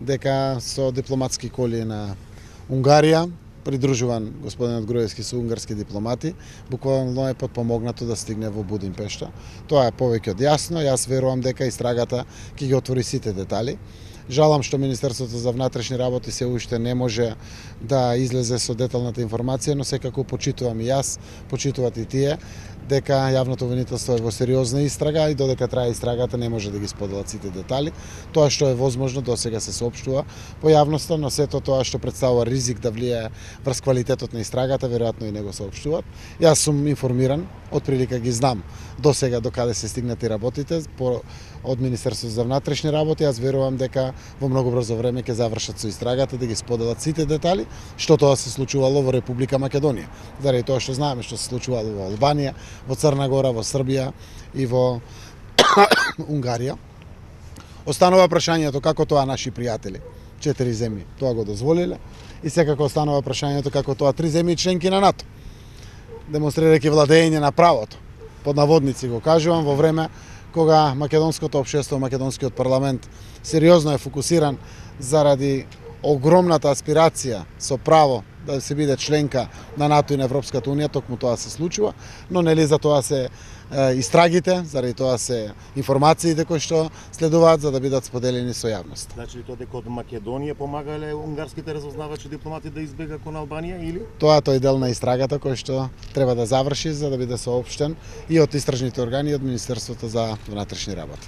дека со дипломатски коли на Унгарија, придружуван господинот Груевски со унгарски дипломати, буквално е потпомогнато да стигне во Будимпешта. Тоа е повеќе од јасно, јас верувам дека истрагата ќе ги отвори сите детали. Жалам што Министерството за внатрешни работи се уште не може да излезе со деталната информација, но секако почитувам и јас, почитуват и тие, дека јавното обвинителство е во сериозна истрага и додека трае истрагата не може да ги споделат сите детали. Тоа што е возможно досега се соопштува по јавноста, но сето тоа што представува ризик да влијае врз квалитетот на истрагата, веројатно и не го соопштуваат. Јас сум информиран, отприлика ги знам досега до каде се стигнати работите од Министерството за внатрешни работи. Јас верувам дека во многу брзо време ќе завршат со истрагата, да ги споделат сите детали што тоа се случувало во Република Македонија. Заради тоа што знаеме што се случувало во Албанија, во Црна Гора, во Србија и во Унгарија. Останува прашањето како тоа наши пријатели, 4 земји, тоа го дозволиле, и секако останува прашањето како тоа 3 земји членки на НАТО, демонстрирајќи владење на правото, под наводници го кажувам, во време кога македонското општество, македонскиот парламент сериозно е фокусиран заради огромната аспирација со право да се биде членка на НАТО и на Европската Унија, токму тоа се случува, но нели за тоа се истрагите, заради тоа се информациите кои што следуваат за да бидат споделени со јавноста. Значи ли тоа дека од Македонија помагале унгарските разузнавачи дипломати да избега кон Албанија или? Тоа е тој дел на истрагата кој што треба да заврши за да биде соопштен и од истражните органи и од Министерството за внатрешни работи.